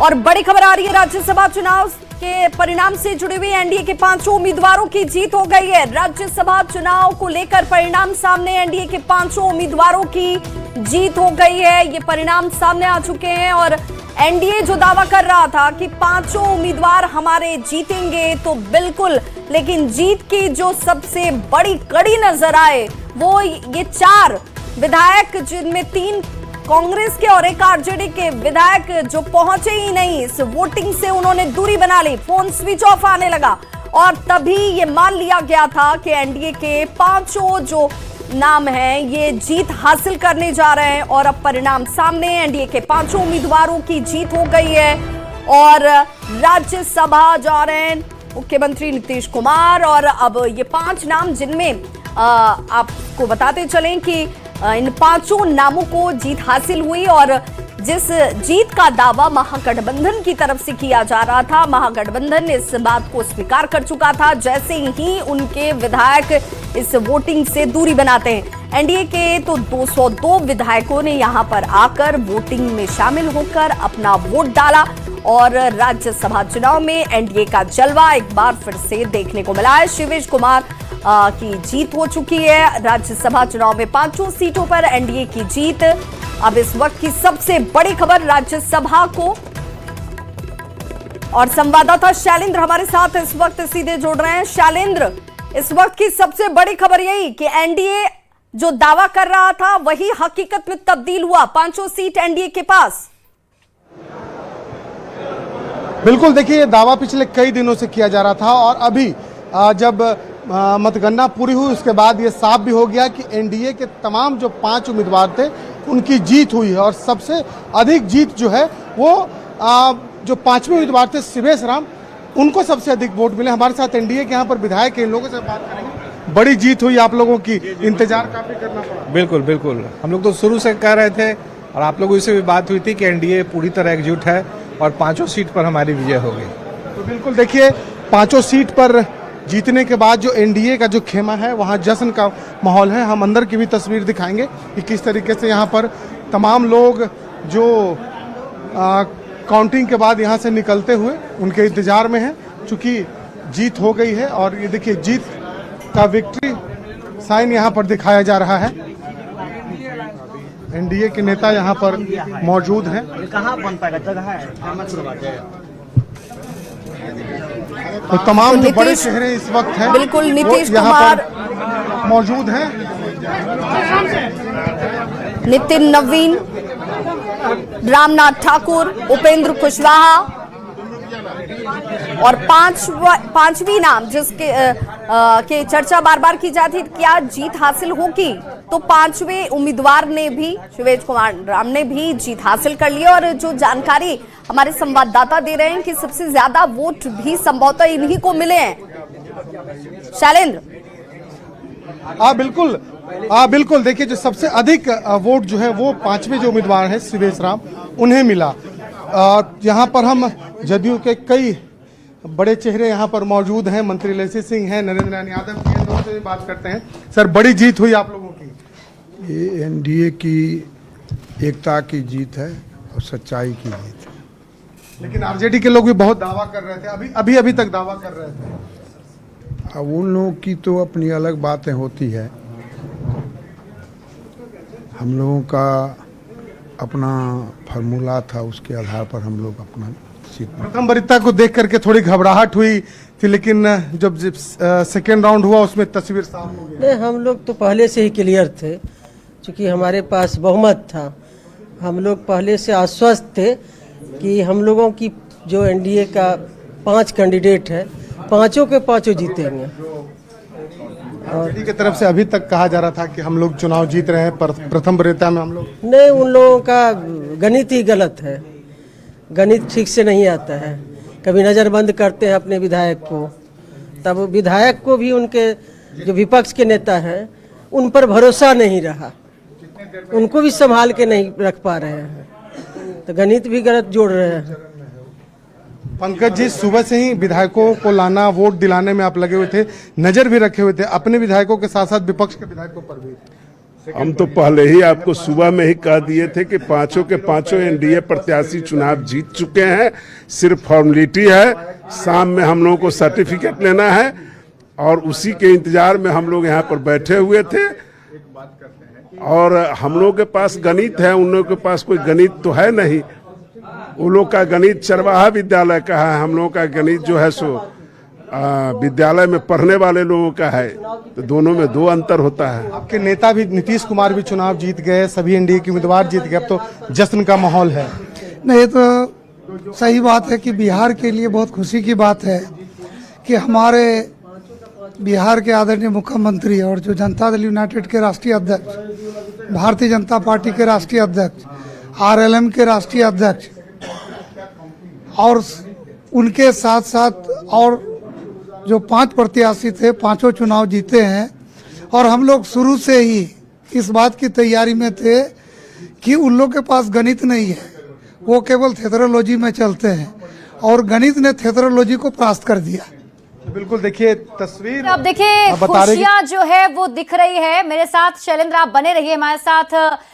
और बड़ी खबर आ रही है, राज्यसभा चुनाव के परिणाम से जुड़ी हुई एनडीए के 5 उम्मीदवारों की जीत हो गई है। राज्यसभा चुनाव को लेकर परिणाम सामने, एनडीए के 5 उम्मीदवारों की जीत हो गई है। ये परिणाम सामने आ चुके हैं और एनडीए जो दावा कर रहा था कि 5 उम्मीदवार हमारे जीतेंगे, तो बिल्कुल, लेकिन जीत की जो सबसे बड़ी कड़ी नजर आए वो ये 4 विधायक, जिनमें 3 कांग्रेस के और एक आरजेडी के विधायक जो पहुंचे ही नहीं। इस वोटिंग से उन्होंने दूरी बना ली, फोन स्विच ऑफ आने लगा और तभी ये मान लिया गया था कि एनडीए के 5 जो नाम हैं ये जीत हासिल करने जा रहे हैं। और अब परिणाम सामने, एनडीए के 5 उम्मीदवारों की जीत हो गई है और राज्यसभा जा रहे हैं मुख्यमंत्री नीतीश कुमार। और अब ये 5 नाम, जिनमें आपको बताते चलें कि इन 5 नामों को जीत हासिल हुई और जिस जीत का दावा महागठबंधन की तरफ से किया जा रहा था, महागठबंधन इस बात को स्वीकार कर चुका था जैसे ही उनके विधायक इस वोटिंग से दूरी बनाते हैं। एनडीए के तो 202 विधायकों ने यहां पर आकर वोटिंग में शामिल होकर अपना वोट डाला और राज्यसभा चुनाव में एनडीए का जलवा एक बार फिर से देखने को मिला है। शिवेश कुमार की जीत हो चुकी है। राज्यसभा चुनाव में 5 सीटों पर एनडीए की जीत। अब इस वक्त की सबसे बड़ी खबर राज्यसभा को, और संवाददाता शैलेंद्र हमारे साथ इस वक्त सीधे जुड़ रहे हैं। शैलेंद्र, इस वक्त की सबसे बड़ी खबर यही कि एनडीए जो दावा कर रहा था वही हकीकत में तब्दील हुआ, 5 सीट एनडीए के पास। बिल्कुल, देखिए ये दावा पिछले कई दिनों से किया जा रहा था और अभी जब मतगणना पूरी हुई उसके बाद ये साफ भी हो गया कि एनडीए के तमाम जो 5 उम्मीदवार थे उनकी जीत हुई है। और सबसे अधिक जीत जो है वो जो 5वें उम्मीदवार थे शिवेश राम, उनको सबसे अधिक वोट मिले। हमारे साथ एनडीए के यहाँ पर विधायक हैं, इन लोगों से बात करेंगे। बड़ी जीत हुई आप लोगों की, इंतजार काफी करना पड़ा। बिल्कुल बिल्कुल, हम लोग तो शुरू से कह रहे थे और आप लोगों से भी बात हुई थी कि एनडीए पूरी तरह एकजुट है और 5 सीट पर हमारी विजय होगी। तो बिल्कुल देखिए, 5 सीट पर जीतने के बाद जो एनडीए का जो खेमा है वहाँ जश्न का माहौल है। हम अंदर की भी तस्वीर दिखाएंगे कि किस तरीके से यहाँ पर तमाम लोग जो काउंटिंग के बाद यहाँ से निकलते हुए उनके इंतजार में हैं, चूँकि जीत हो गई है। और ये देखिए जीत का विक्ट्री साइन यहाँ पर दिखाया जा रहा है। एनडीए के नेता यहाँ पर मौजूद हैं। कहाँ बन पाएगा, जगह है तो तमाम जो बड़े चेहरे इस वक्त हैं, बिल्कुल नीतीश यहाँ कुमार पर मौजूद हैं। नितिन नवीन, रामनाथ ठाकुर, उपेंद्र कुशवाहा और 5वीं नाम जिसके के चर्चा बार बार की जाती है, क्या जीत हासिल होगी, तो 5वें उम्मीदवार ने भी, शिवेश कुमार राम ने भी जीत हासिल कर ली। और जो जानकारी हमारे संवाददाता दे रहे हैं कि सबसे ज्यादा वोट भी संभवतः इन्हीं को मिले हैं। शैलेंद्र, बिल्कुल देखिए, जो सबसे अधिक वोट जो है वो 5वें जो उम्मीदवार हैं शिवेश राम, उन्हें मिला। यहाँ पर हम जदयू के कई बड़े चेहरे यहाँ पर मौजूद हैं। मंत्री लसी सिंह हैं, नरेंद्र यादव की, इन लोगों से भी बात करते हैं। सर, बड़ी जीत हुई आप लोगों की। ये एनडीए की एकता की जीत है और सच्चाई की जीत है। लेकिन आरजेडी के लोग भी बहुत दावा कर रहे थे, अभी तक दावा कर रहे थे। अब उन लोगों की तो अपनी अलग बातें होती है, हम लोगों का अपना फार्मूला था, उसके आधार पर हम लोग अपना सीट। प्रथम वरीयता को देख करके थोड़ी घबराहट हुई थी, लेकिन जब सेकेंड राउंड हुआ उसमें तस्वीर साफ हो गई। नहीं, हम लोग तो पहले से ही क्लियर थे, क्योंकि हमारे पास बहुमत था। हम लोग पहले से आश्वस्त थे कि हम लोगों की जो एनडीए का 5 कैंडिडेट है, 5 के 5 जीतेंगे। आरजेडी की तरफ से अभी तक कहा जा रहा था कि हम लोग चुनाव जीत रहे हैं, पर प्रथम वरीयता में हम लोग नहीं, उन लोगों का गणित ही गलत है, गणित ठीक से नहीं आता है। कभी नज़रबंद करते हैं अपने विधायक को, तब विधायक को भी उनके जो विपक्ष के नेता हैं उन पर भरोसा नहीं रहा, उनको भी संभाल के नहीं रख पा रहे हैं, तो गणित भी गलत जोड़ रहे हैं। पंकज जी, सुबह से ही विधायकों को लाना, वोट दिलाने में आप लगे हुए थे, नजर भी रखे हुए थे अपने विधायकों के साथ साथ विपक्ष के विधायकों पर भी। हम तो पहले ही आपको सुबह में ही कह दिए थे कि पांचों के पांचों एनडीए प्रत्याशी चुनाव जीत चुके हैं, सिर्फ फॉर्मेलिटी है। शाम में हम लोगों को सर्टिफिकेट लेना है और उसी के इंतजार में हम लोग यहाँ पर बैठे हुए थे। और हम लोगों के पास गणित है, उन लोगों के पास कोई गणित तो है नहीं। वो लोग का गणित चरवाहा विद्यालय का है, हम लोगों का गणित जो है सो विद्यालय में पढ़ने वाले लोगों का है, तो दोनों में दो अंतर होता है। आपके नेता भी नीतीश कुमार भी चुनाव जीत गए, सभी एनडीए के उम्मीदवार जीत गए, अब तो जश्न का माहौल है। नहीं, ये तो सही बात है कि बिहार के लिए बहुत खुशी की बात है कि हमारे बिहार के आदरणीय मुख्यमंत्री और जो जनता दल यूनाइटेड के राष्ट्रीय अध्यक्ष, भारतीय जनता पार्टी के राष्ट्रीय अध्यक्ष, आरएलएम के राष्ट्रीय अध्यक्ष और उनके साथ साथ और जो 5 प्रत्याशी थे, पांचों चुनाव जीते हैं। और हम लोग शुरू से ही इस बात की तैयारी में थे कि उन लोग के पास गणित नहीं है, वो केवल थेथरोलॉजी में चलते हैं और गणित ने थेथरोलॉजी को परास्त कर दिया। बिल्कुल, देखिए तस्वीर अब देखिए बता रहे खुशियां जो है वो दिख रही है। मेरे साथ शैलेंद्र आप बने रहिए हमारे साथ।